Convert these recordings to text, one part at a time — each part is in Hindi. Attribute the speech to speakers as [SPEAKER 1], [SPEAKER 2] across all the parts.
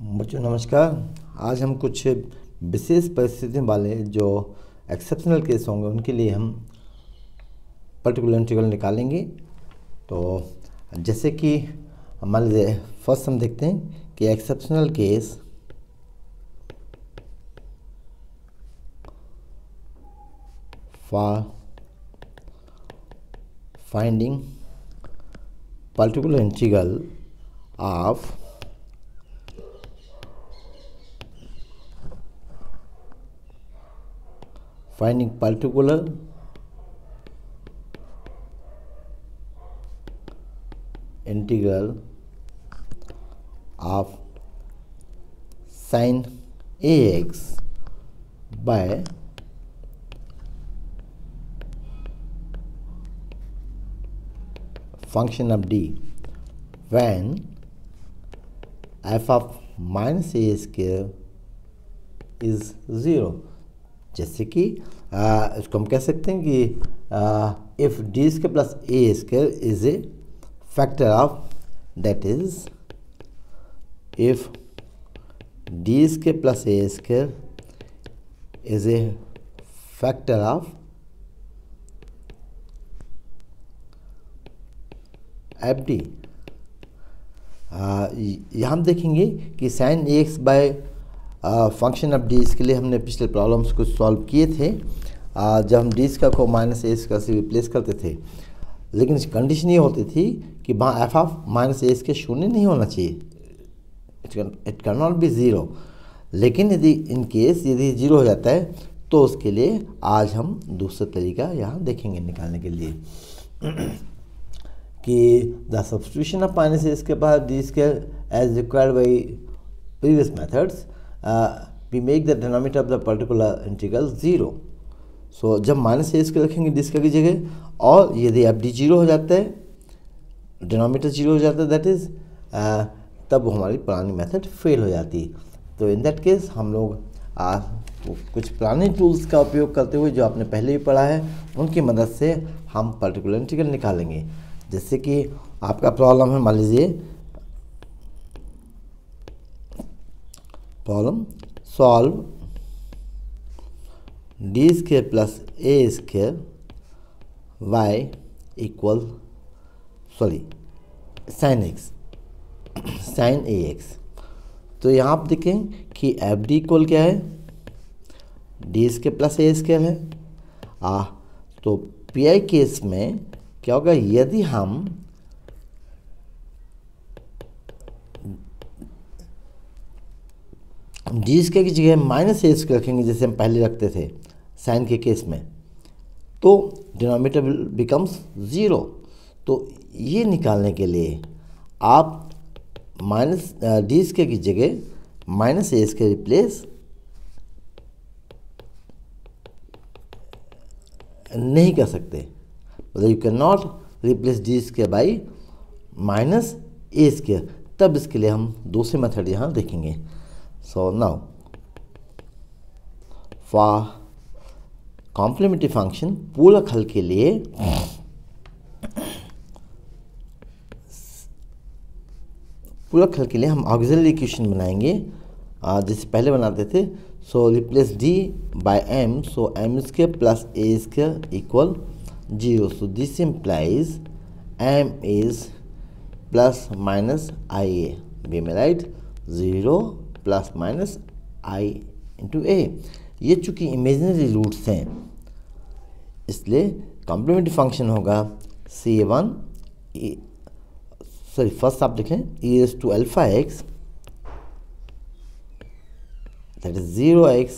[SPEAKER 1] बच्चों नमस्कार। आज हम कुछ विशेष परिस्थितियों वाले जो एक्सेप्शनल केस होंगे उनके लिए हम पर्टिकुलर इंटीग्रल निकालेंगे। तो जैसे कि मान लीजिए फर्स्ट हम देखते हैं कि exceptional case for finding particular integral of finding particular integral of sin ax by function of d when f of minus a square is 0। जैसे कि इसको हम कह सकते हैं कि if D square plus A square is a factor of, that is if D square plus A square is a factor of F D. यहाँ हम देखेंगे कि sine A X by function of D, इसके लिए हमने पिछले प्रॉब्लम्स को सॉल्व किए थे जब हम डी स्क्वायर को माइनस ए स्क्वायर से रिप्लेस करते थे, लेकिन कंडीशन ये होती थी कि वहाँ F of minus A square शून्य नहीं होना चाहिए, it can not be zero. लेकिन यदि इन केस यदि ज़ीरो हो जाता है तो उसके लिए आज हम दूसरा तरीका यहाँ देखेंगे निकालने के लिए कि the substitution of minus A square by D square as required by previous methods we make the denominator of the particular integral 0। सो जब माइनस ए स्क्वायर रखेंगे डी स्क्वायर की जगह और यदि एफ डी जीरो हो जाता है, डिनोमिनेटर जीरो हो जाता है, दैट इज़ तब हमारी पुरानी मेथड फेल हो जाती है। तो इन दैट केस हम लोग कुछ पुराने टूल्स का उपयोग करते हुए जो आपने पहले भी पढ़ा है उनकी मदद से हम पर्टिकुलर इंटीग्रल निकालेंगे। जैसे कि आपका प्रॉब्लम है, मान लीजिए problem solve D square plus A square Y equal sine X sine A X. तो यहाँ आप देखें कि एफ डी इक्वल क्या है, D square plus A square है। तो पी आई केस में क्या होगा, यदि हम डी स्क्वायर की जगह माइनस ए स्क्वायर रखेंगे जैसे हम पहले रखते थे साइन के केस में, तो डिनोमिनेटर बिकम्स ज़ीरो। तो ये निकालने के लिए आप माइनस डी स्क्वायर की जगह माइनस ए स्क्वायर रिप्लेस नहीं कर सकते, मतलब you can not replace D square by minus A square. तब इसके लिए हम दूसरे मेथड यहाँ देखेंगे। So now for complementary function पूरक हल के लिए हम ऑक्सिलरी इक्वेशन बनाएंगे जैसे पहले बनाते थे। सो replace D by M, so M square plus A square equal 0। So this implies M is plus minus I A, be में write 0 plus minus I into A. ये चूँकि इमेजिनरी रूट्स हैं इसलिए कॉम्प्लीमेंट्री फंक्शन होगा C1 फर्स्ट आप लिखें e raise to alpha X that is 0x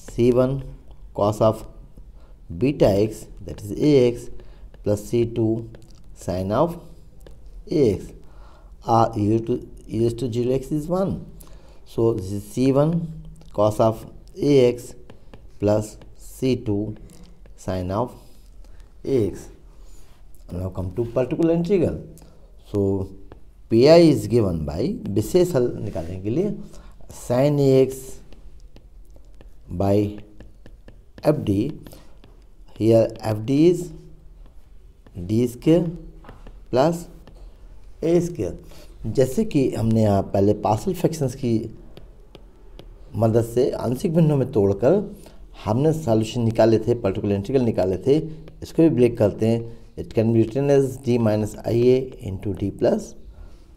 [SPEAKER 1] C1 cos of beta X that is ax plus C2 sine of ax। e raised to 0x is 1. So this is C1 cos of ax plus C2 sin of ax. Now come to particular integral. So pi is given by विशेष हल निकालने के लिए sin ax by fd. Here fd is d square plus a square। जैसे कि हमने यहाँ पहले पार्शियल फ्रैक्शंस की मदद से आंशिक भिन्नों में तोड़कर हमने सॉल्यूशन निकाले थे, पर्टिकुलर इंटीग्रल निकाले थे, इसको भी ब्रेक करते हैं। It can be written as d minus I A into D plus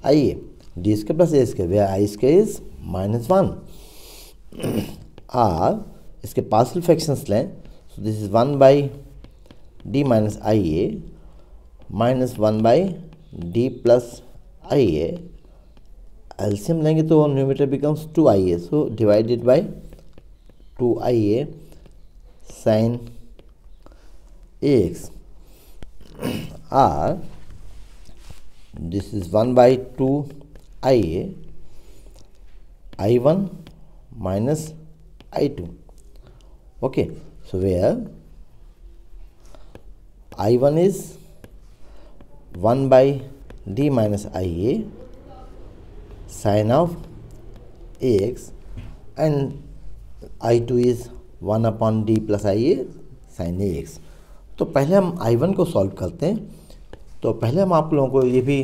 [SPEAKER 1] I A, D square plus A square, where I square is -1। और इसके पार्शियल फ्रैक्शंस लें, so this is 1 by D minus I A minus 1 by D plus I A. LCM लेंगे तो numerator becomes 2ia, so divided by 2ia sine ax, और this is 1 by 2ia i1 minus i2. Okay, so where i1 is 1 by d minus ia sin of ax and i2 is 1 upon d plus ia sin ax. तो पहले हम i1 को सॉल्व करते हैं। तो पहले हम आप लोगों को ये भी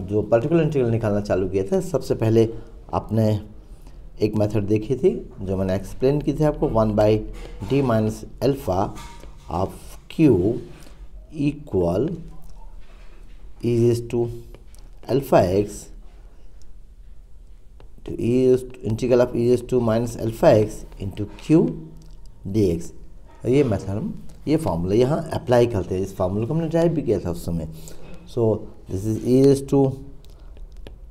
[SPEAKER 1] जो पर्टिकुलर इंटीग्रल निकालना चालू किया था, सबसे पहले आपने एक मेथड देखी थी जो मैंने एक्सप्लेन की थी आपको, 1 by D minus alpha of Q equal E is to alpha X to e is to integral of e is to minus alpha x into q dx। ये मेथड हम ये फार्मूला यहाँ अप्लाई करते हैं। इस फार्मूला को हमने ड्राइव भी किया था उस समय। सो this is e is to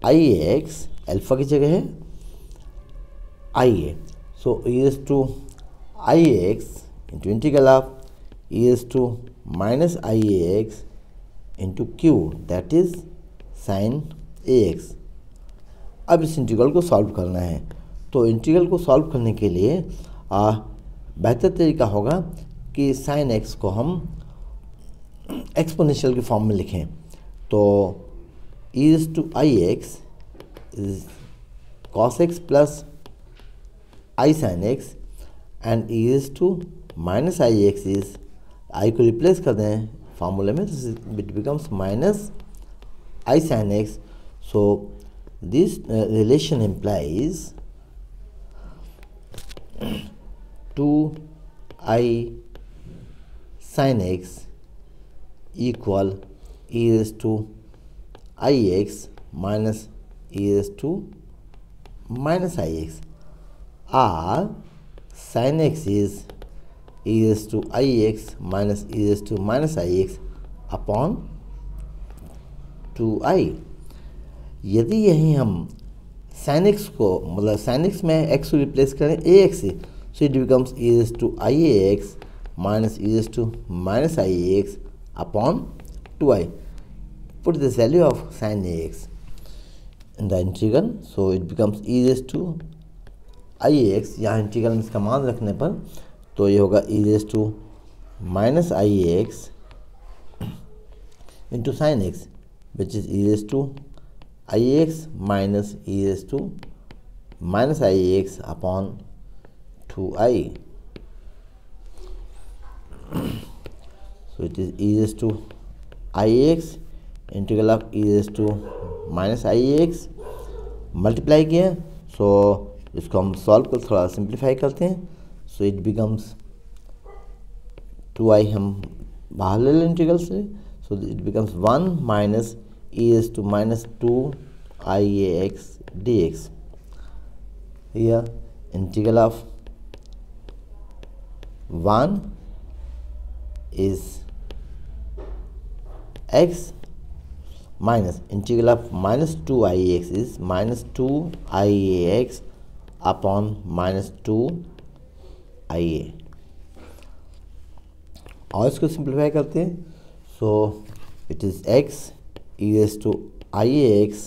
[SPEAKER 1] I x, alpha की जगह है आई ए, सो e is to I x into integral of e is to minus I x into Q, that is sine A x. अब इस इंटीग्रल को सॉल्व करना है। तो इंटीग्रल को सॉल्व करने के लिए बेहतर तरीका होगा कि साइन एक्स को हम एक्सपोनेंशियल के फॉर्म में लिखें। तो e is to I X is cos x plus I sine X and e is to minus I X is, I को रिप्लेस कर दें फार्मूले में, तो it becomes minus I sine X. So this relation implies 2i sin x equal e raised to ix minus e raised to minus ix, or sin x is e raised to ix minus e raised to minus ix upon 2i। यदि यही हम sin x को, मतलब sin x में x को रिप्लेस करें ax से, so it becomes e raised to iax minus e raised to minus ix upon 2i. Put this value of sin ax in the integral, so it becomes e raised to iax। यहाँ इंटीग्रल में इसका मान रखने पर तो ये होगा e raised to minus iax into sin x, which is e raised to ix minus e raised to minus ix upon 2i. So it is e raised to ix integral of e raised to minus ix multiply किया। सो इसको हम सॉल्व कर थोड़ा सिंप्लीफाई करते हैं। सो इट बिकम्स 2i हम बाहर ले लें इंटीग्रल से, so it becomes 1 minus e raised to minus 2iax dx। Here integral of 1 is x minus integral of minus 2iax is minus 2iax upon minus 2ia। और इसको सिंप्लीफाई करते हैं। So it is x e raised to iax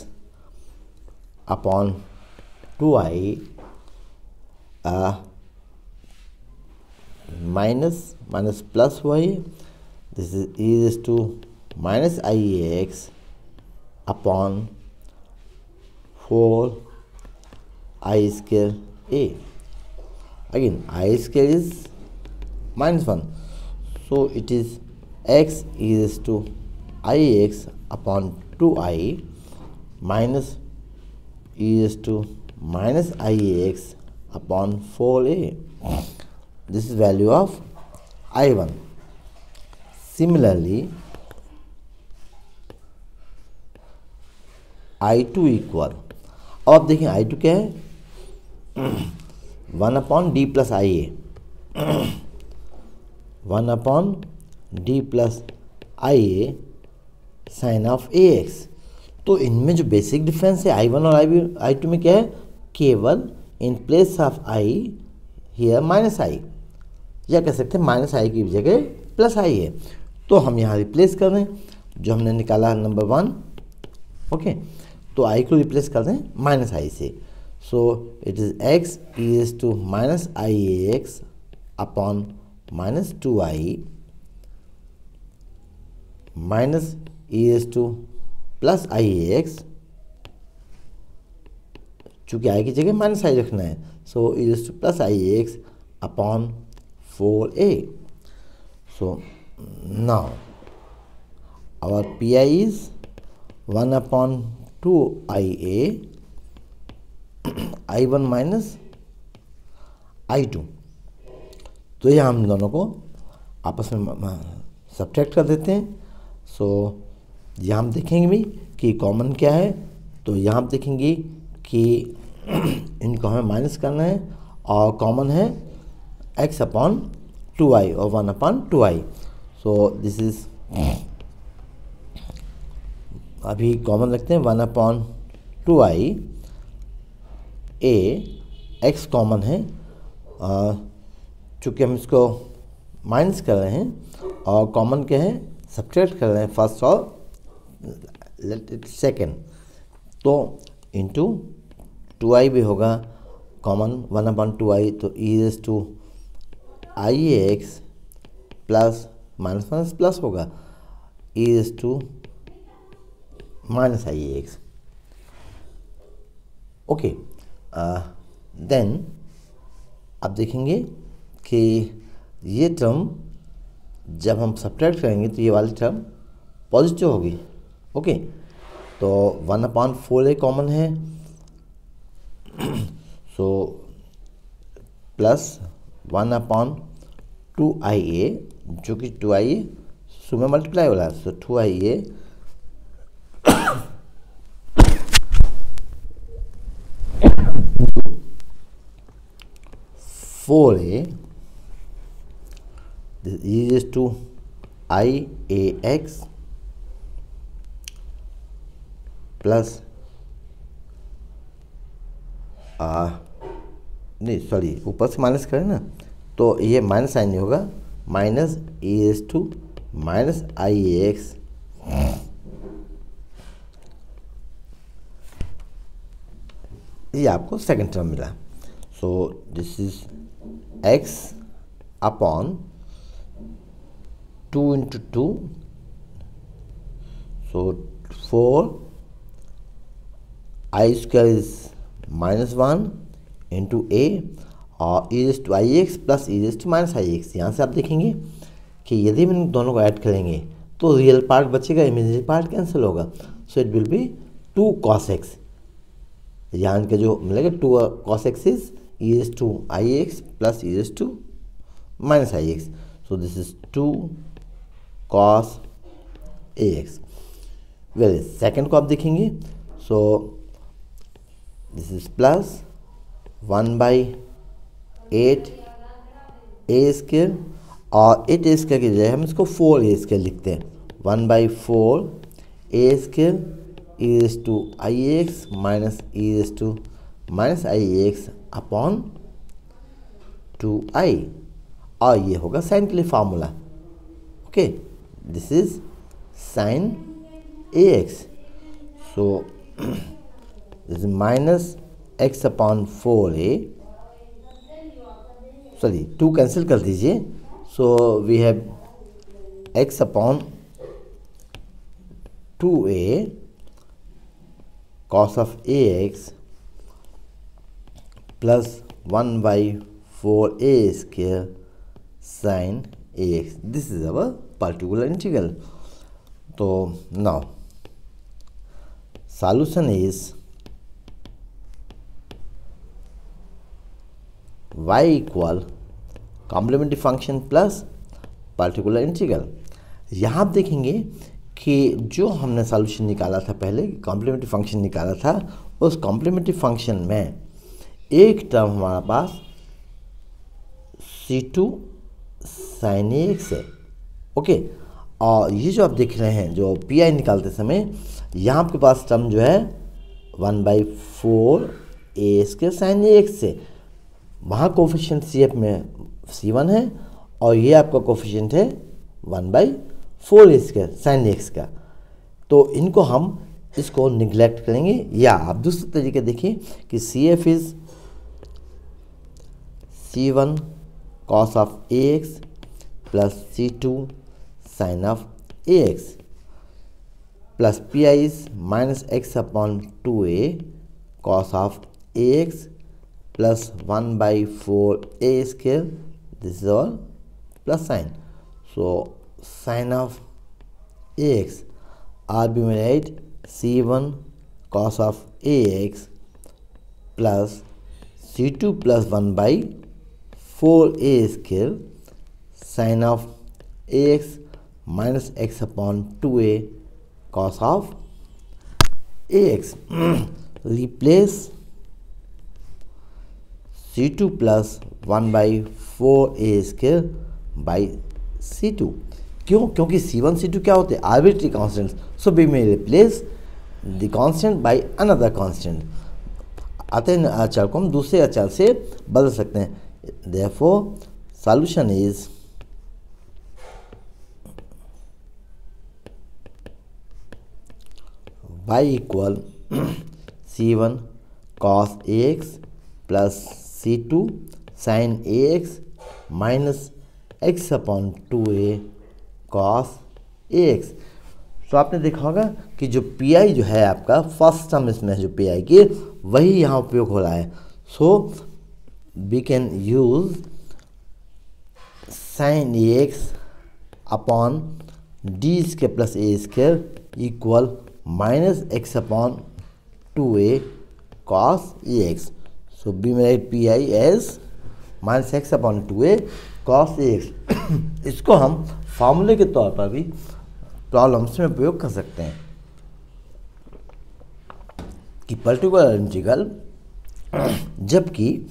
[SPEAKER 1] upon 2i minus plus y, this is e raised to minus iax upon 4i square a। Again I square is -1, so it is x e raised to ix upon 2i minus e raised to minus iax upon 4a. This is value of I1. Similarly, I2 equal, अब आप देखिए I2 क्या है, 1 upon D plus I A, 1 upon D plus I A sine of A X. तो इनमें जो बेसिक डिफरेंस है I1 और I2 में क्या है, केवल in place of I here minus I, या कह सकते हैं माइनस आई की जगह प्लस आई है। तो हम यहाँ रिप्लेस कर दें जो हमने निकाला नंबर 1, ओके। तो आई को रिप्लेस कर दें माइनस आई से। So it is X E is to minus I A X upon minus 2i minus E is to plus I A X, चूँकि आई की जगह माइनस आई रखना है। So E is to plus I A X upon 4a. So now our pi is 1 upon 2ia I1 minus I2. तो ये हम दोनों को आपस में सब्ट्रैक्ट कर देते हैं। सो यहाँ हम देखेंगे भी कि कॉमन क्या है, तो यहाँ आप देखेंगे कि इनको हमें माइनस करना है और कॉमन है x अपॉन 2i और 1 upon 2i। So this is, अभी कॉमन रखते हैं 1 upon 2i, a x common है, चूँकि हम इसको माइनस कर रहे हैं और कॉमन क्या है, सब्ट्रैक्ट कर रहे हैं फर्स्ट और सेकेंड, तो इंटू 2i भी होगा कॉमन 1 अपॉन 2i, तो E raise to I X plus minus minus plus होगा E raise to minus I X, okay. Then अब देखेंगे कि ये टर्म जब हम सब्ट्रैक्ट करेंगे तो ये वाली टर्म पॉजिटिव होगी, ओके। तो 1 अपॉन 4a कॉमन है, सो प्लस 1 अपॉन 2ia, जो कि 2ia सुबह मल्टीप्लाई हो रहा है, सो 2ia 4a, this is to iax plus नहीं सॉरी ऊपर से माइनस करें ना, तो ये माइनस साइन नहीं होगा, minus E is to minus I X ये आपको सेकंड टर्म मिला। So this is X upon 2 into 2, so 4 I square is -1 into A और E raise to I X plus E raise to minus I X. यहाँ से आप देखेंगे कि यदि हम इन दोनों को ऐड करेंगे तो रियल पार्ट बचेगा, इमेजिनरी पार्ट कैंसिल होगा, so it will be 2 cos x। यहाँ इनका जो मिलेगा 2 cos x is E raise to I X plus E raise to minus I X, so this is 2 cos ax। Well second को आप देखेंगे, so this is plus 1/8 A square और 8 ए स्क्वायर की जगह हम इसको 4 ए स्क्वायर लिखते हैं, 1/4 A square E raise to I X minus E raise to minus I X upon 2i, और ये होगा साइन के लिए formula, okay. This is sine A X, so this is minus x upon 4a, sorry 2 cancel कर दीजिए, so we have x upon 2a cos of ax plus 1/4a square sine ax। This is our particular integral. तो now solution is y equal complementary function plus particular integral. यहाँ आप देखेंगे कि जो हमने सॉल्यूशन निकाला था पहले, कॉम्प्लीमेंट्री फंक्शन निकाला था, उस कॉम्प्लीमेंट्री फंक्शन में एक टर्म हमारा पास C2 sin AX है। ओके, और ये जो आप देख रहे हैं जो PI निकालते समय, यहाँ आपके पास टर्म जो है 1/4 A² sin AX से, वहाँ कोफिशिएंट CF में C1 है और ये आपका कोफिशिएंट है 1/4 A² sin AX का। तो इनको हम इसको निगलेक्ट करेंगे, या आप दूसरे तरीके देखिए कि CF is C1 cos of AX plus C2 sin of AX plus PI is -x/2a cos of AX plus 1/4 A², this is our plus sign. So sin of AX are being write C1 cos of AX plus C2 plus 1/4 A² sin of AX minus x/2a cos of AX. Replace C2 plus 1/4 A² by C2। क्यों? क्योंकि C1 C2 क्या होते हैं? Arbitrary constants. So we may replace the constant by another constant. अतः अचर को हम दूसरे अचर से बदल सकते हैं। Therefore solution is y equal C1 cos AX plus C2 sin AX minus x/2a cos AX। तो आपने देखा होगा कि जो PI जो है आपका फर्स्ट टर्म इसमें जो PI की, वही यहाँ उपयोग हो रहा है। So we can use sin AX upon d² plus a² equal minus x/2a cos AX। So B में right PI as minus x/2a cos AX। इसको हम फार्मूले के तौर पर भी प्रॉब्लम्स में उपयोग कर सकते हैं कि पर्टिकुलर इंटीग्रल जबकि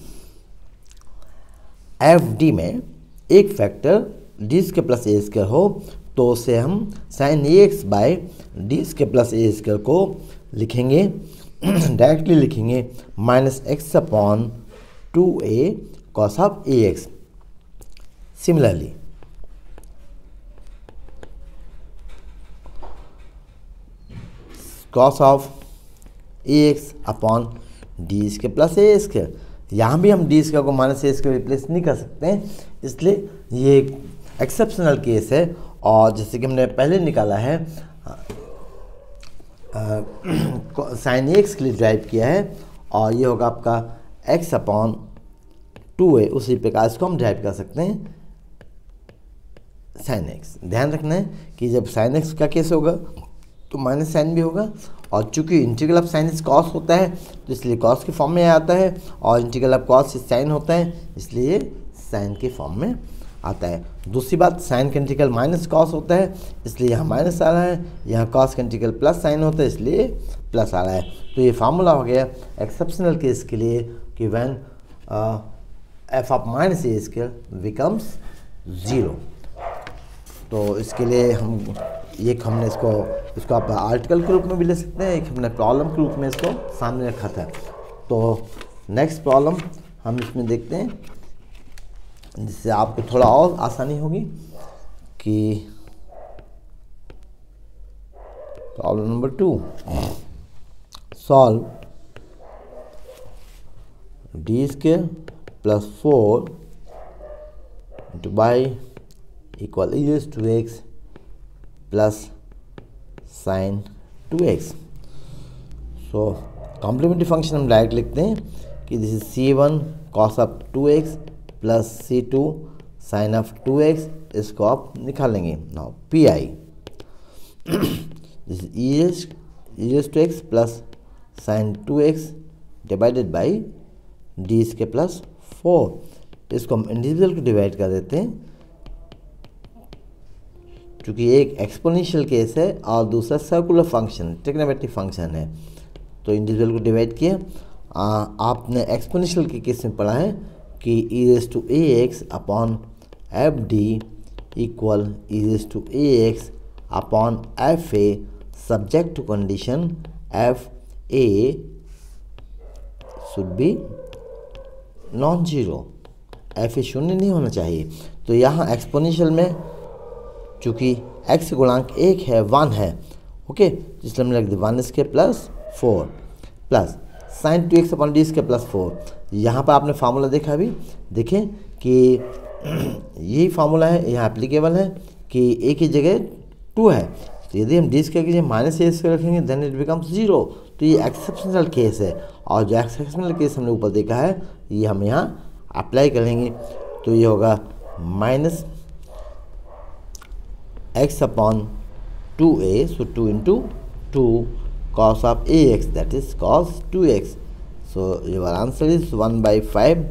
[SPEAKER 1] FD में एक फैक्टर d² प्लस a² हो, तो उसे हम sin AX bye d² plus a² को लिखेंगे, डायरेक्टली लिखेंगे minus x/2a cos of AX। Similarly cos of AX upon d² plus a²। यहाँ भी हम d² को माइनस a² रिप्लेस नहीं कर सकते हैं, इसलिए ये एक एक्सेप्शनल केस है। और जैसे कि हमने पहले निकाला है sin AX के लिए ड्राइव किया है, और ये होगा आपका x/2a। उसी प्रकार इसको हम ड्राइव कर सकते हैं sin X। ध्यान रखना है कि जब sin X का केस होगा तो माइनस साइन भी होगा, और चूंकि integral of sine is cos होता है तो इसलिए कॉस के फॉर्म में आता है, और integral of cos is sine होता है इसलिए साइन के फॉर्म में आता है। दूसरी बात, साइन का इंटीग्रल माइनस कॉस होता है इसलिए यहाँ माइनस आ रहा है, यहाँ कॉस का इंटीग्रल प्लस साइन होता है इसलिए प्लस आ रहा है। तो ये फार्मूला हो गया एक्सेप्शनल केस के लिए कि when f of minus a² becomes 0। तो इसके लिए हमने इसको आप आर्टिकल के रूप में भी ले सकते हैं, एक हमने प्रॉब्लम के रूप में इसको सामने रखा था। तो नेक्स्ट प्रॉब्लम हम इसमें देखते हैं, जिससे आपको थोड़ा और आसानी होगी कि problem number 2, solve d² plus 4 into y equal e⁻² plus sine 2x। So complementary function हम डायरेक्ट लिखते हैं कि this is C1 cos of 2x plus C2 sine of 2x। इसको आप निकाल लेंगे। Now PI this is e⁻x plus sine 2x divided by d² plus 4। इसको हम इंडिविजुअल को डिवाइड कर देते हैं, क्योंकि एक एक्सपोनेंशियल केस है और दूसरा सर्कुलर फंक्शन ट्रिग्नोमेट्रिक फंक्शन है, तो इंडिविजुअल को डिवाइड किया। आपने एक्सपोनेंशियल के केस में पढ़ा है कि e⁻x upon fd equal e⁻x upon fa subject to condition fa should be non zero, fa शून्य नहीं होना चाहिए। तो यहाँ एक्सपोनेंशियल में चूँकि x गुणांक 1 है 1 है, ओके, इसलिए हमने लिख दिया 1² plus 4 plus sine 2x upon d² plus 4। यहाँ पर आपने फार्मूला देखा अभी, देखें कि यही फार्मूला है, यहाँ एप्लीकेबल है कि a की जगह 2 है, तो यदि हम d² की जगह -a² रखेंगे देन इट बिकम्स 0। तो ये एक्सेप्शनल केस है, और जो एक्सेप्शनल केस हमने ऊपर देखा है ये हम यहाँ अप्लाई करेंगे। तो ये होगा -x upon 2a, so 2 into 2 cos of ax, that is cos 2x. So your answer is 1/5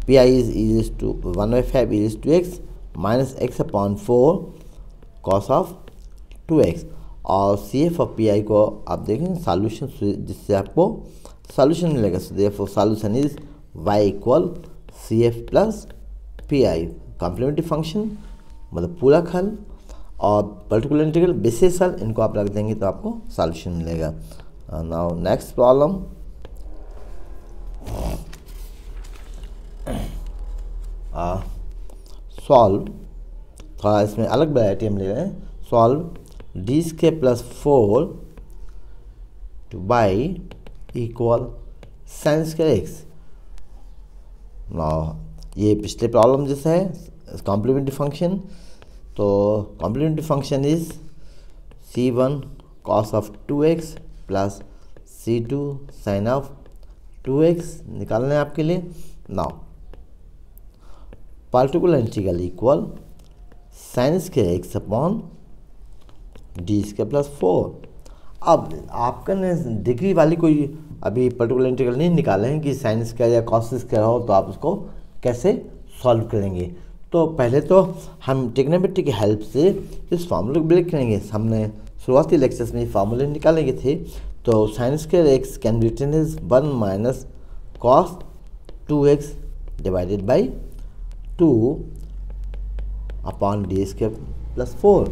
[SPEAKER 1] pi is e⁻ 1/5 e⁻x minus x upon 4 cos of 2x। और CF ऑफ PI को आप देखें सॉल्यूशन, जिससे आपको सॉल्यूशन मिलेगा। So therefore solution is y equal CF plus PI, complementary function मतलब पूरा हल और पर्टिकुलर इंटीग्रल विशेष हल, इनको आप रख देंगे तो आपको सॉल्यूशन मिलेगा। नाउ नेक्स्ट प्रॉब्लम, सॉल्व, थोड़ा इसमें अलग वैरायटी हम ले रहे हैं। Solve d² plus 4 to by equal sin² x। Now ये पिछले प्रॉब्लम जैसा है कॉम्प्लीमेंट्री फंक्शन, तो complementary function is c1 cos of 2x plus c2 sine of 2x निकालना है आपके लिए। Now particular integral equal sin² x upon d² plus 4। अब आपका ने डिग्री वाली कोई अभी पर्टिकुलर इंटीग्रल नहीं निकाले हैं कि sin² या cos² हो, तो आप उसको कैसे सॉल्व करेंगे। तो पहले तो हम ट्रिग्नोमेट्री की हेल्प से इस फार्मूले को ब्रेक करेंगे। हमने शुरुआती लेक्चर्स में फार्मूले निकालेंगे थे। तो sin² x can be written as 1 minus cos 2x divided by 2 upon d² plus 4।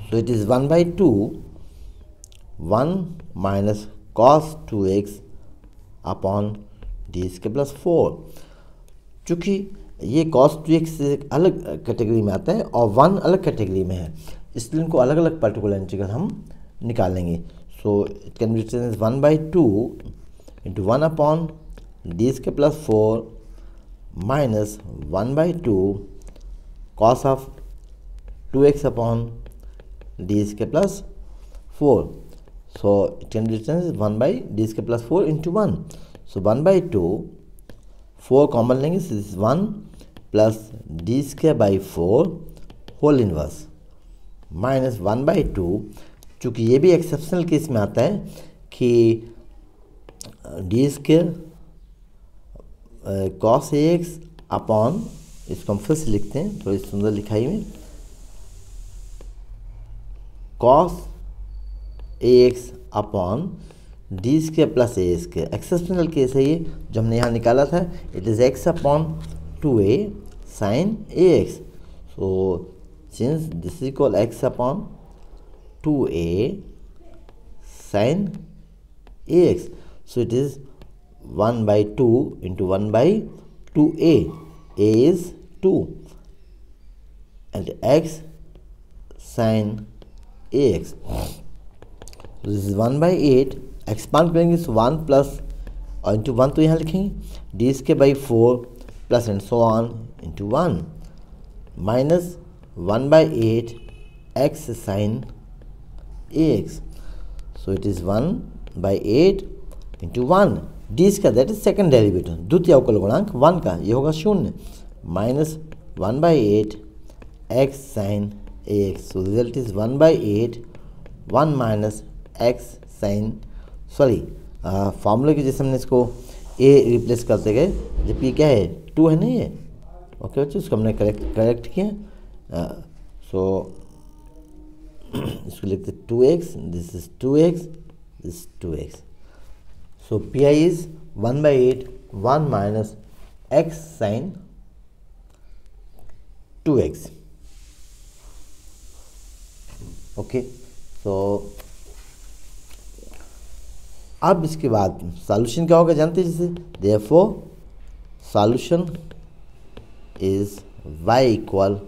[SPEAKER 1] So it is 1/2 1 minus cos 2x upon d² plus 4। चूँकि ये cos 2x से अलग कैटेगरी में आता है और 1 अलग कैटेगरी में है, इसलिए इनको अलग अलग पर्टिकुलर इंटीग्रल हम निकालेंगे। So it can be written as 1/2 into 1 upon d² plus 4 minus 1/2 cos of 2x upon d² plus 4। So it can be written as 1/d² plus 4 into 1। So 1/2 4 common लेंगे, this is 1 plus d² by 4 whole inverse minus 1/2। चूँकि ये भी एक्सेप्शनल केस में आता है कि d² cos ax अपॉन, इसको हम फिर से लिखते हैं थोड़ी सुंदर लिखाई में, cos ax upon d² plus a²। Exceptional case है ये जो हमने यहाँ निकाला था। It is x upon 2a sine ax। So since this is equal x upon 2a sine ax, so it is 1/2 into 1/2a, a is 2 and x sine ax। This is 1/8, expand करेंगे तो 1 प्लस और इंटू 1 तो यहाँ लिखेंगे d² by 4 plus and so on into 1 minus 1/8 x sine ax। So it is 1/8 into 1 d² that is second derivative, द्वितीय अवकल गुणांक 1 का, ये होगा 0 minus 1/8 x sine ax। So result is 1/8 1 minus X sine, sorry फॉर्मूले के जैसे हमने इसको ए रिप्लेस करते गए, जबकि क्या है 2 है नहीं है। ओके बच्चों, इसको हमने करेक्ट किया। सो इसको लिखते 2x, this is 2x, this 2x। So P I is 1/8 1 minus X sine 2x। Okay, तो अब इसके बाद सॉल्यूशन क्या होगा जानते हैं जैसे, therefore solution is y equal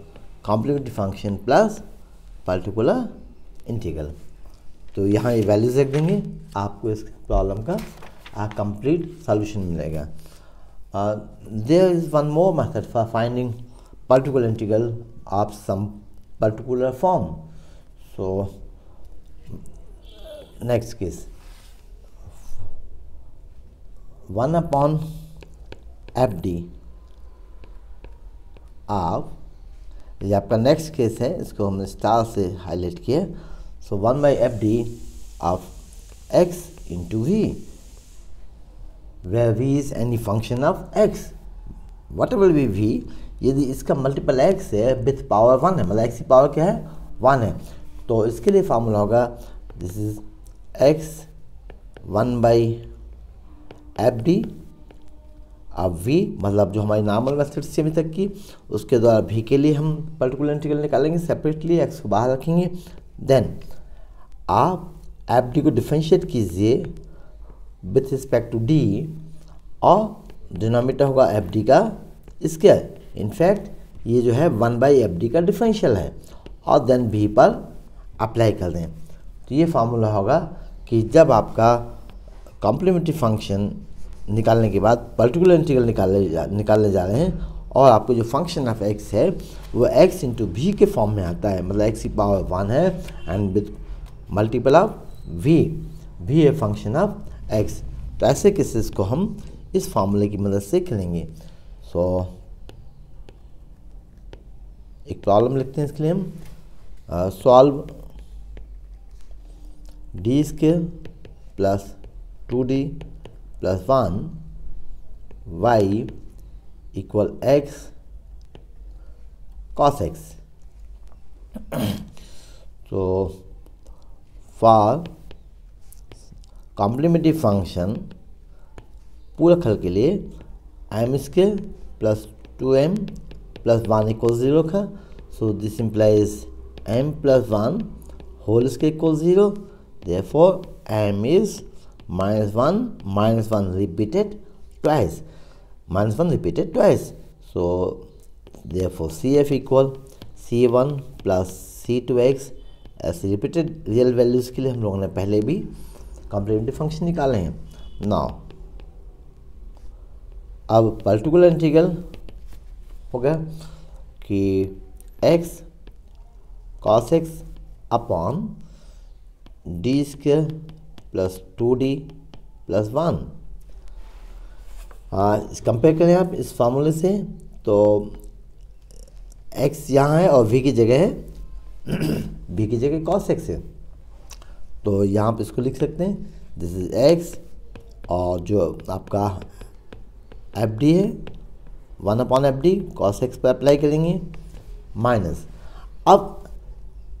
[SPEAKER 1] complementary function plus particular integral. तो यहाँ ये वैल्यूज रख देंगे, आपको इस प्रॉब्लम का कंप्लीट सॉल्यूशन मिलेगा। There is one more method for finding particular integral of some particular form. So next case 1 upon fd of, ये आपका नेक्स्ट केस है, इसको हमने स्टार से हाईलाइट किया। सो 1/fd of x into v, where v is any function of x, whatever be v, यदि इसका मल्टीपल x है विथ पावर 1 है, मतलब x की पावर क्या है 1 है, तो इसके लिए फार्मूला होगा दिस इज x 1/fd अब v, मतलब जो हमारी नॉर्मल मेथड से अभी तक की, उसके द्वारा v के लिए हम पर्टिकुलर इंटीग्रल निकालेंगे सेपरेटली, x को बाहर रखेंगे। देन आप fd को डिफरेंशिएट कीजिए विथ रिस्पेक्ट टू d, और डिनोमिनेटर होगा fd का स्क्वायर। इनफैक्ट ये जो है 1/fd का डिफरेंशियल है, और देन v पर अप्लाई कर दें। तो ये फार्मूला होगा कि जब आपका कॉम्प्लीमेंट्री फंक्शन निकालने के बाद पर्टिकुलर इंटीग्रल निकालने जा रहे हैं, और आपको जो फंक्शन ऑफ x है वो x इंटू v के फॉर्म में आता है, मतलब x की पावर 1 है and with multiple of v है फंक्शन ऑफ x। तो ऐसे केसेस को हम इस फार्मूले की मदद से करेंगे। सो एक प्रॉब्लम लिखते हैं इसके लिए हम, solve D square plus 2d plus 1 y equal x cos x। तो फॉर कॉम्प्लीमेंट्री फंक्शन पूरा खल के लिए m square plus 2m plus 1 equal 0 का, so this implies m plus 1 whole square equal 0, therefore m is -1 repeated twice, -1 repeated twice, so therefore CF equal C1 plus C2x। ऐसे रिपीटेड रियल वैल्यूज़ के लिए हम लोगों ने पहले भी कॉम्प्लीमेंट्री फंक्शन निकाले हैं। नाउ अब पर्टिकुलर इंटीग्रल हो गया कि x cos x upon D square plus 2d plus 1। इस कंपेयर करें आप इस फार्मूले से, तो x यहाँ है और v की जगह है v की जगह cos x है, तो यहाँ पे इसको लिख सकते हैं दिस इज x, और जो आपका fd है 1/fd cos x पर अप्लाई करेंगे, माइनस अब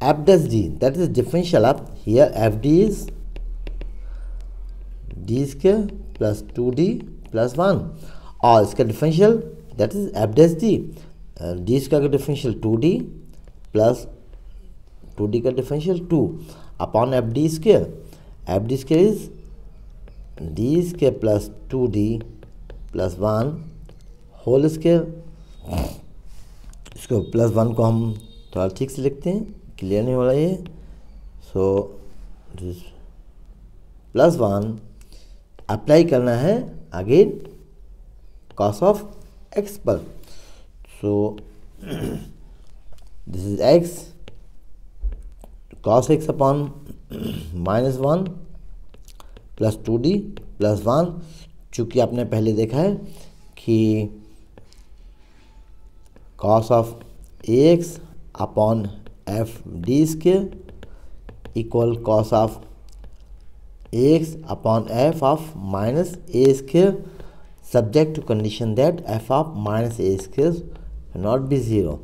[SPEAKER 1] f dash d, that is differential of here fd is d square plus 2d plus 1, और इसका differential that is f dash d, d square का डिफरेंशियल 2d प्लस 2d का differential 2 upon fd square is d square plus 2d plus 1 whole square. इसको प्लस 1 को हम थोड़ा ठीक से लिखते हैं, क्लियर नहीं हो रहा है, सो प्लस 1 अप्लाई करना है अगेन cos ऑफ x पर, so this is x cos x upon -1 plus 2d plus 1। चूँकि आपने पहले देखा है कि cos of ax upon f d square equal cos of ax upon F of minus A square subject to condition that F of minus A square not be zero.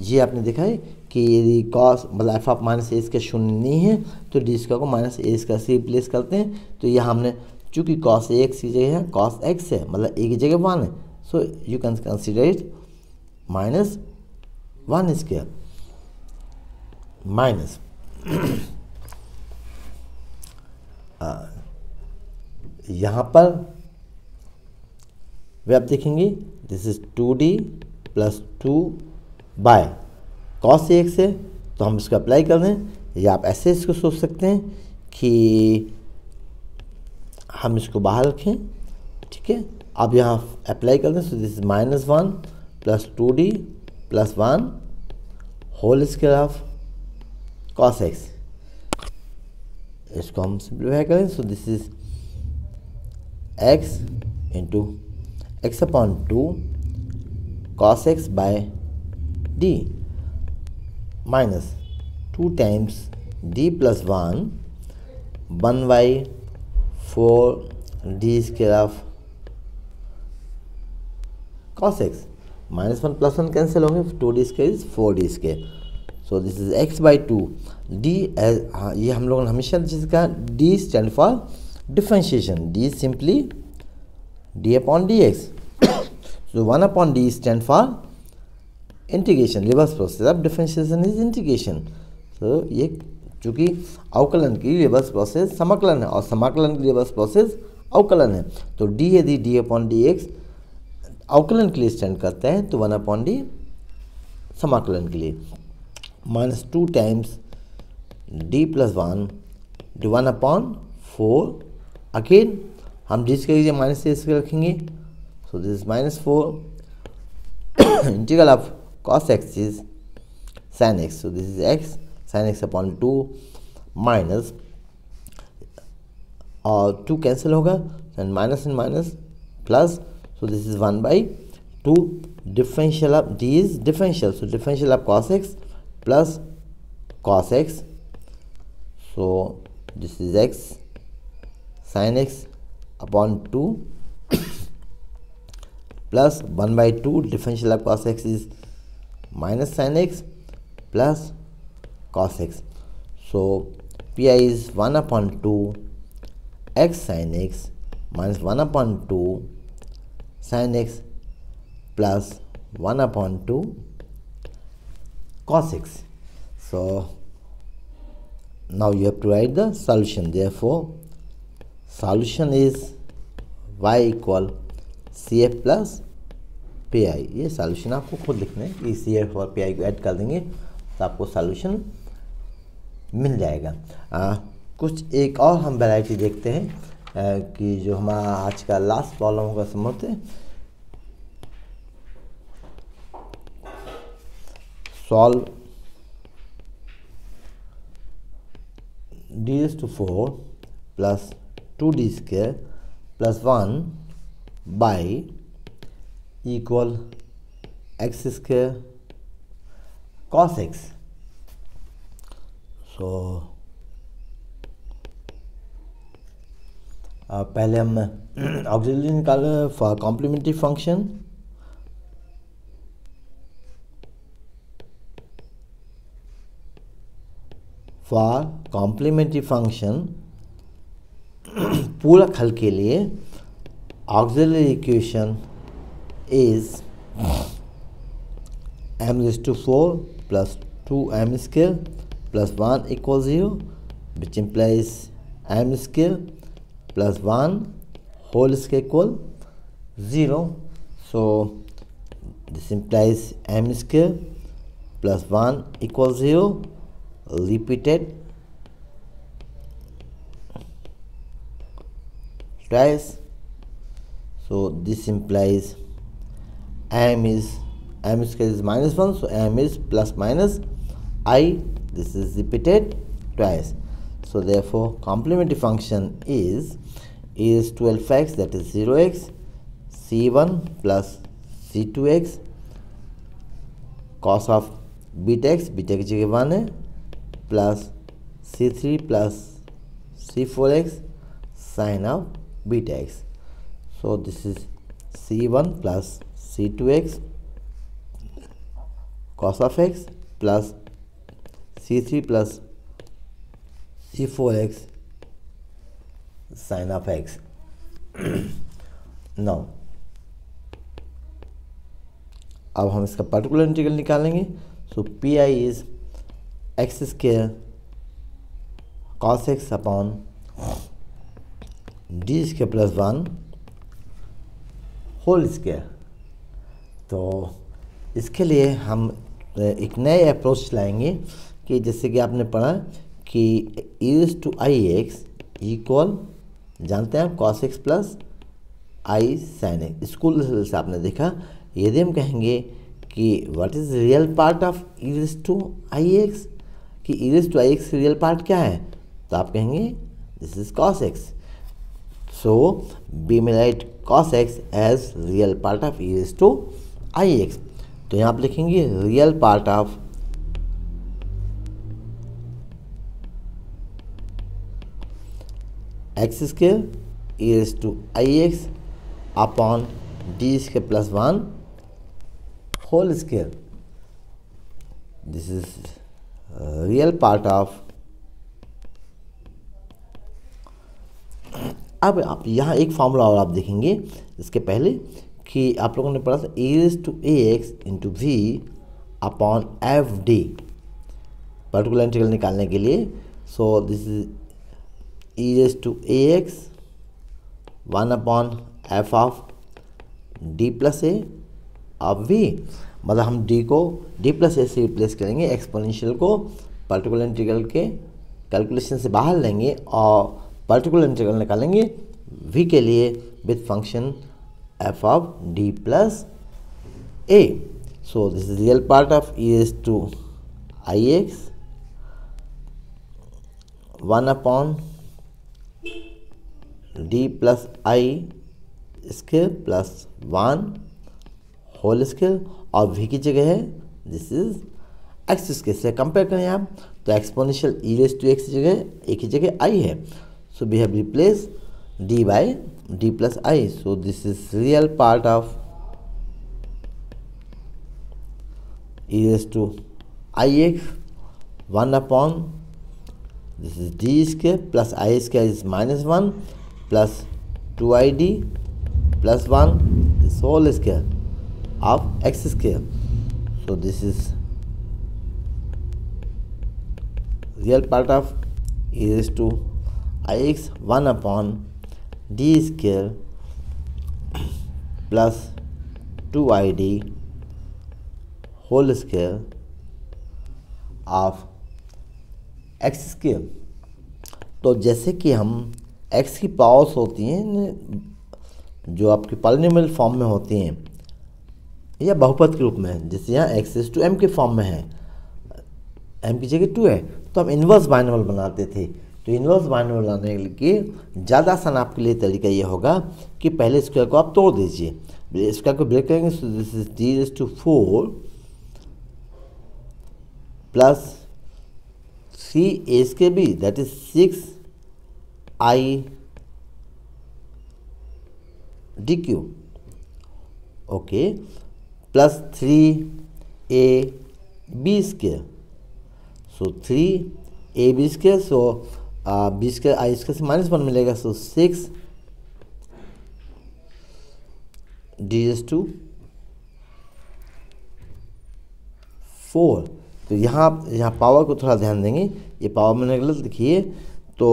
[SPEAKER 1] ये आपने देखा है कि यदि कॉस मतलब F of minus A square शून्य नहीं है तो डी स्क्वायर को माइनस ए स्क्वायर से रिप्लेस करते हैं। तो यह हमने चूँकि कॉस एक्स की जगह है कॉस एक्स है, मतलब ए की जगह 1 है, so you can consider it minus 1 square minus यहाँ पर वे आप देखेंगे this is 2d plus 2 by cos x है, तो हम इसको अप्लाई कर दें, या आप ऐसे इसको सोच सकते हैं कि हम इसको बाहर रखें, ठीक है। अब यहाँ अप्लाई कर दें, so this is -1 plus 2d plus 1 whole square of cos X. इसको हम सिंप्लीफाई करें, so this is x into X upon 2 cos X by D minus 2 times D plus 1 by 4 D square of cos X. -1 + 1 cancel होंगे, 2d square is 4d square. So this is x by 2 D. ये हम लोगों ने हमेशा जिसका d stand for differentiation, d simply d upon D x. So 1 upon D stand for integration, reverse process of differentiation is integration. तो ये चूँकि अवकलन की रिवर्स प्रोसेस समाकलन है और समाकलन की रिवर्स प्रोसेस अवकलन है, तो d यदि d अपॉन डी एक्स अवकलन के लिए स्टैंड करता है तो 1 अपॉन डी समाकलन के लिए, -2 times d plus 1 D 1 upon 4। Again हम डी के लिए माइनस से इसके रखेंगे, सो this is -4 integral of cos x is sin x, so this is x sin x upon 2 minus और 2 कैंसिल होगा and minus plus, so this is 1/2 differential of d is differential, so differential of cos x plus cos x, so this is x sin x upon 2 plus 1/2 differential of cos x is minus sin x plus cos x, so pi is 1 upon 2 x sin x minus 1 upon 2 sin x plus 1 upon 2 cos x. So now you have to write the solution. Therefore solution is y equal cf plus pi. ये सॉल्यूशन आपको खुद लिखना है कि cf और pi को ऐड कर देंगे तो आपको सॉल्यूशन मिल जाएगा। कुछ एक और हम वैरायटी देखते हैं कि जो हमारा आज का लास्ट प्रॉब्लम होगा समझते हैं। Solve d⁴ plus 2d square plus 1 by equal X square cos x. So पहले हम ऑक्सिलरी निकाले for complementary function. For complementary function पूरक हल के लिए auxiliary equation is m⁴ plus 2m² plus 1 = 0, which implies m² plus 1 whole square equal 0. So this implies m² plus 1 = 0 repeated twice. So this implies m² is -1, so m is plus minus I. This is repeated twice. So therefore complementary function is e⁴x, that is 0x, c1 plus c2x cos of beta x, beta की जगह 1 है, plus C3 plus C4x sin of beta x. So this is C1 plus C2x cos of x plus C3 plus C4x sin of x. Now अब हम इसका पर्टिकुलर इंटीग्रल निकालेंगे. So P I is x square cos X upon D square plus 1 whole square. तो इसके लिए हम एक नए अप्रोच लाएंगे कि जैसे कि आपने पढ़ा कि e's to I x equal जानते हैं आप कॉस एक्स प्लस आई साइन एक्स. स्कूल से आपने देखा. यदि हम कहेंगे कि what is real part of e's to I x, कि e's to I x real part क्या है, तो आप कहेंगे this is cos x. So B में write cos x as real part of e's to I x. तो यहाँ आप लिखेंगे real part of x square is to I X upon D square plus 1 whole square. This is real part of. अब आप यहाँ एक फॉर्मूला और आप देखेंगे इसके पहले कि आप लोगों ने पढ़ा था e's to a x into v upon f d particular integral निकालने के लिए. So this is e's to a x 1 upon F of D plus a अब वी, मतलब हम डी को डी प्लस ए से रिप्लेस करेंगे. एक्सपोनेंशियल को पर्टिकुलर इंटीग्रल के कैलकुलेशन से बाहर लेंगे और पर्टिकुलर इंटीग्रल निकालेंगे वी के लिए with function F of D plus A. So this is real part of E is to I X 1 upon D plus I square plus 1 whole square और वी की जगह है दिस इज एक्स स्क्वायर. से कंपेयर करें आप तो exponential E raise to X की जगह एक ही जगह आई है. So we have replace D by D plus I. So this is real part of E raise to I X 1 upon this is D square plus I square is -1 plus 2id plus 1 this whole square of x square. So this is real part of e raised to ix 1 upon d square plus 2id whole square of x square. तो जैसे कि हम x की पावर्स होती हैं जो आपकी पॉलिनोमियल फॉर्म में होती हैं या बहुपद के रूप में, जैसे यहाँ एक्स इज टू एम के फॉर्म में है, एम की जगह 2 है, तो हम इन्वर्स बाइनोमियल बनाते थे. तो इन्वर्स बाइनोमियल बनाने के लिए ज़्यादा आसान आपके लिए तरीका ये होगा कि पहले स्क्वायर को आप तोड़ दीजिए. स्क्वायर को ब्रेक करेंगे. So this is D is to 4 plus 3 A square B that is 6 I D Q. Okay plus 3 A B square. So 3 A B square. So B square I square से -1 मिलेगा. So 6 D is to 4. तो यहाँ पावर को थोड़ा ध्यान देंगे. ये पावर मैंने गलत लिखी है. तो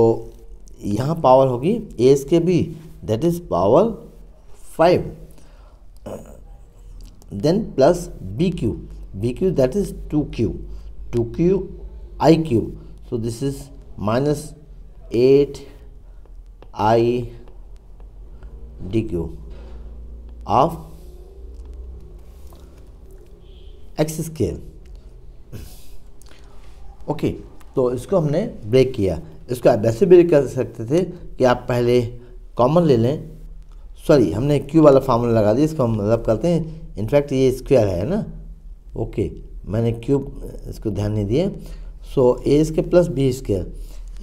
[SPEAKER 1] यहाँ पावर होगी a square B that is power 5. then plus bq that is 2q I cube. So this is -8 I dq of x square. Okay तो इसको हमने ब्रेक किया. इसको आप वैसे ब्रेक कर सकते थे कि आप पहले कॉमन ले लें. सॉरी हमने क्यू वाला फार्मूला लगा दिया. इसको हम रब करते हैं. इनफैक्ट ये स्क्वायर है ना. ओके मैंने क्यूब इसको ध्यान नहीं दिया. So a square plus b square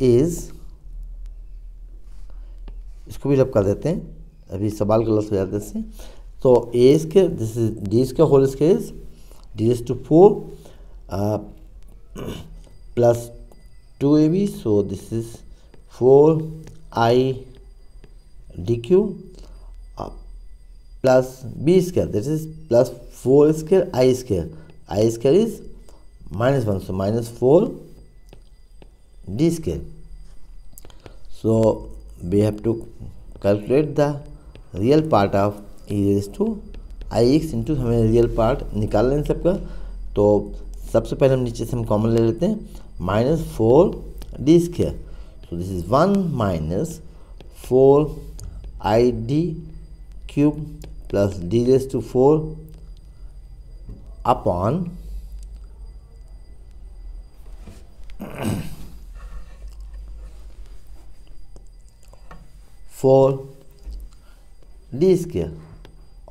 [SPEAKER 1] is, इसको भी रब कर देते हैं, अभी सवाल गलत हो जाते हैं। तो a square, this is D square whole square is d raise to 4 plus 2ab, so this is 4i d q plus b square, this is plus 4 square I square is -1, so -4 d square. So we have to calculate the real part of e raised to ix into, हमें रियल पार्ट निकालना है सबका। तो सबसे पहले हम नीचे से हम कॉमन ले लेते हैं, -4 d square, so this is 1 minus 4 I D cube plus D raise to 4 upon 4 d square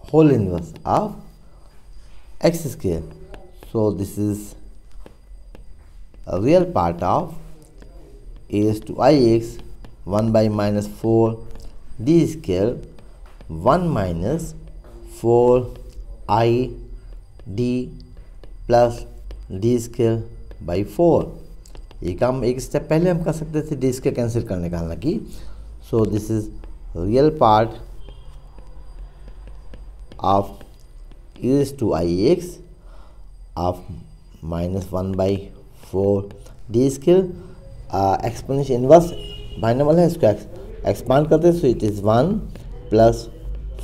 [SPEAKER 1] whole inverse of x square. So this is a real part of a raised to ix 1 by -4 d square 1 minus 4 i d plus d square by 4। ये काम एक स्टेप पहले हम कर सकते थे डी स्क्वायर कैंसिल करने का, हालांकि so this is real part of e raised to ix of -1 by 4 D square. Exponential inverse binomial है, इसको एक्सपांड करते हैं, so it is 1 plus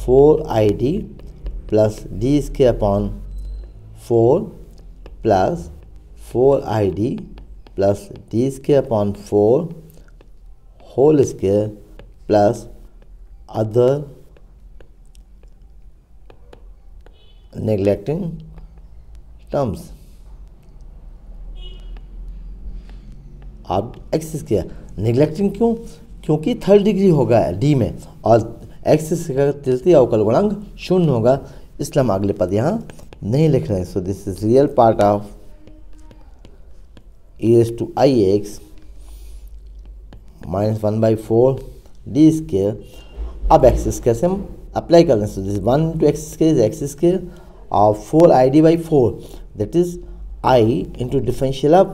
[SPEAKER 1] 4 I D plus D square upon 4 plus 4 I D plus D square upon 4 whole square plus other neglecting terms अब एक्स स्क्वायर। नेग्लेक्टिंग क्यों? क्योंकि थर्ड डिग्री होगा डी में और एक्स स्क्वायर का तृतीय अवकल गुणांक 0 होगा, इसलिए हम अगले पद यहाँ नहीं लिख रहे हैं। So this is real part of e raised to ix -1 by 4 d square. अब एक्स स्क्वायर से हम अप्लाई कर दें, so this 1 into x square is x square और 4 आई D by 4 that is i into differential of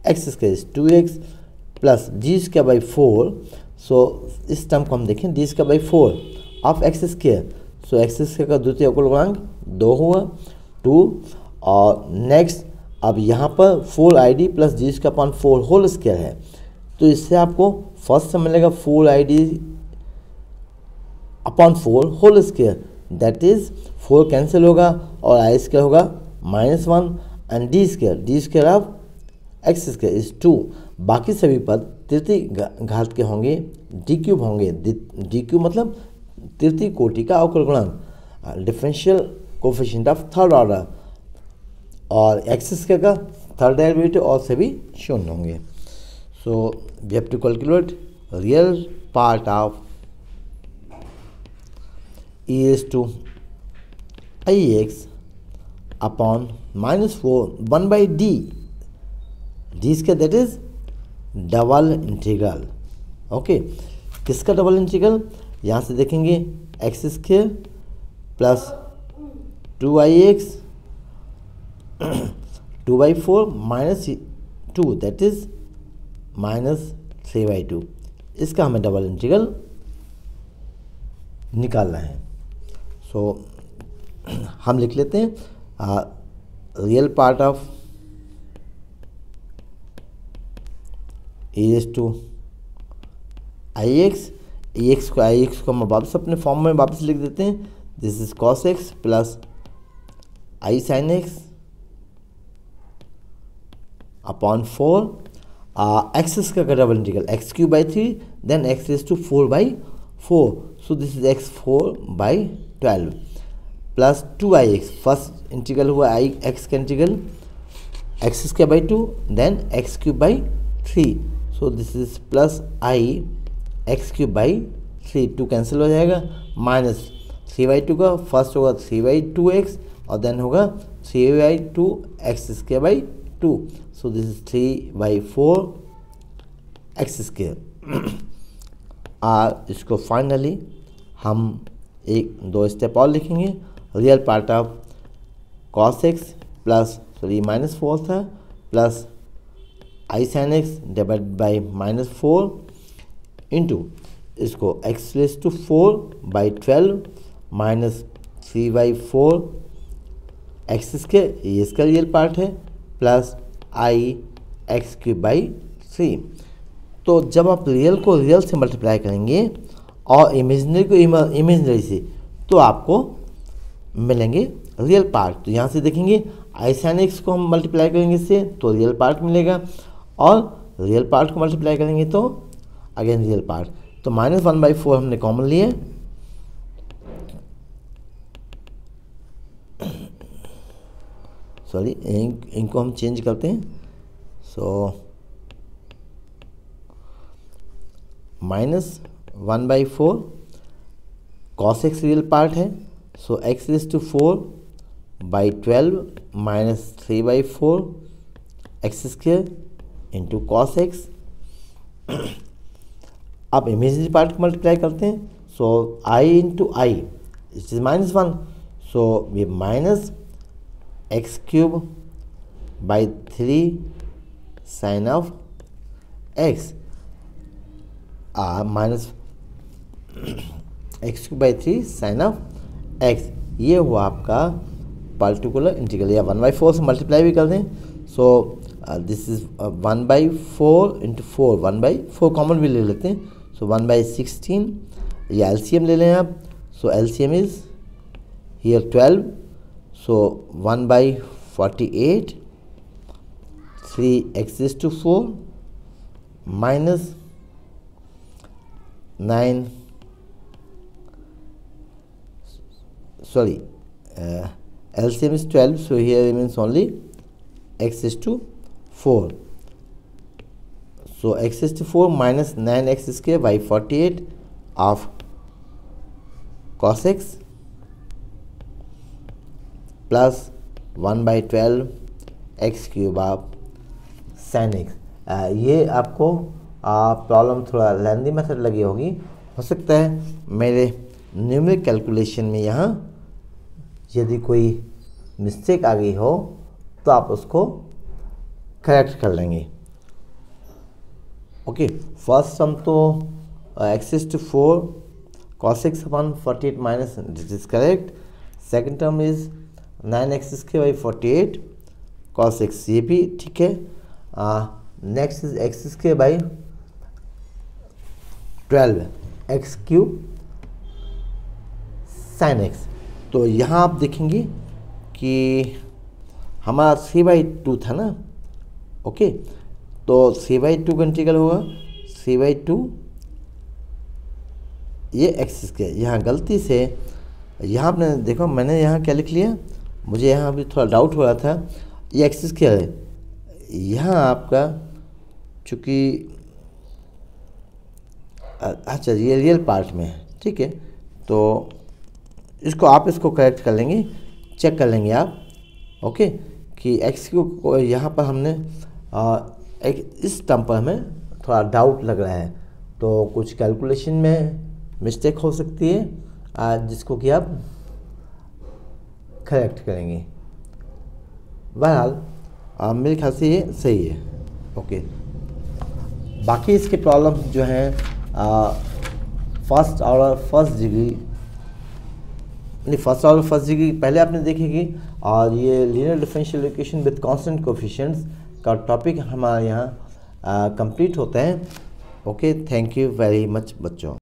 [SPEAKER 1] x square is 2x plus G square by 4। सो इस टर्म को हम देखें D square by 4 of x square, so x square का द्वितीय अवकल गुणांक 2 हुआ 2। और नेक्स्ट अब यहाँ पर 4 आई D plus G square upon 4 whole square है, तो इससे आपको फर्स्ट से मिलेगा 4 आई D upon 4 whole square, that is 4 cancel होगा और आई स्क्वायर होगा -1 and D square of x square is 2। बाकी सभी पद तृतीय घात के होंगे, डी क्यूब होंगे, डी क्यूब मतलब तृतीय कोटि का अवकल गुणांक, differential coefficient of third order, और एक्स स्क्वायर का थर्ड डेरिवेटिव और सभी 0 होंगे। So we have to calculate real part of e raised to ix upon -4 1 by d square, that is double integral. Okay, किसका डबल इंटीग्रल? यहाँ से देखेंगे x square plus 2ix 2/4 -2 that is -3/2। इसका हमें डबल इंटीग्रल निकालना है। सो हम लिख लेते हैं real part of e raised to ix को हम वापस अपने फॉर्म में वापस लिख देते हैं, this is cos x plus I sine x upon 4 x का double integral x³/3 then x raised to 4/4, so this is x4/12 plus 2ix, first integral हुआ आई एक्स का integral x²/2 then x³/3, so this is plus i x³/3, 2 cancel हो जाएगा, माइनस 3/2 का फर्स्ट होगा 3/2x और देन होगा 3/2 x²/2, so this is 3/4 x square. और इसको फाइनली हम एक दो स्टेप और लिखेंगे। Real part of cos x plus -4 था plus I sine x divide by -4 into इसको x⁴/12 -3/4 एक्स स्क्वायर, ये इसका रियल पार्ट है, प्लस i(x³/3। तो जब आप रियल को रियल से मल्टीप्लाई करेंगे और इमेजिनरी को इमेजिनरी से, तो आपको मिलेंगे रियल पार्ट। तो यहाँ से देखेंगे आई साइन एक्स को हम मल्टीप्लाई करेंगे इससे तो रियल पार्ट मिलेगा, और रियल पार्ट को मल्टीप्लाई करेंगे तो अगेन रियल पार्ट। तो -1/4 हमने कॉमन लिए, सॉरी इनको हम चेंज करते हैं। So -1/4 cos x real part है, so x⁴/12 -3/4 x square into cos x. अब इमेजिनरी पार्ट को मल्टीप्लाई करते हैं, so i into i it is -1, so ये -x³/3 sine of x -x³/3 sine of x। ये हुआ आपका पर्टिकुलर इंटीग्रल, या 1/4 से मल्टीप्लाई भी कर दें। So this is 1/4 into 4, 1/4 common भी ले लेते हैं, सो 1/16। या एलसीएम ले लें आप, so LCM is here 12, so 1/48 3x⁴ minus 9, sorry, LCM is 12, so here remains only x⁴. So x⁴ minus 9x²/48 of cos x plus 1/12 x³ of sin x। ये आपको प्रॉब्लम थोड़ा लेंदी मेथड लगी होगी, हो सकता है मेरे न्यूमेरिक कैलकुलेशन में यहाँ यदि कोई मिस्टेक आ गई हो तो आप उसको करेक्ट कर लेंगे। ओके, फर्स्ट सम तो x⁴ cos x/48 minus, this is correct. Second term is 9x²/48 cos x, ये भी ठीक है। Next is x²/12 x³ sin x। तो यहाँ आप देखेंगे कि हमारा 3/2 था ना, ओके, तो 3/2 का इंटीग्रल होगा 3/2 ये x²। यहाँ गलती से यहाँ आपने देखो, मैंने यहाँ क्या लिख लिया, मुझे यहाँ भी थोड़ा डाउट हो रहा था, ये x² है, यहाँ आपका चूँकि अच्छा ये रियल पार्ट में है, ठीक है, तो इसको करेक्ट कर लेंगे, चेक कर लेंगे आप, ओके, कि x को यहाँ पर हमने इस टर्म पर हमें थोड़ा डाउट लग रहा है, तो कुछ कैलकुलेशन में मिस्टेक हो सकती है जिसको कि आप करेक्ट करेंगे। बहरहाल मेरे ख्याल से ये सही है, ओके। बाकी इसके प्रॉब्लम जो हैं फर्स्ट ऑर्डर फर्स्ट डिग्री पहले आपने देखेगी, और ये linear differential equation with constant coefficients का टॉपिक हमारे यहाँ कंप्लीट होता है। Okay, thank you very much बच्चों।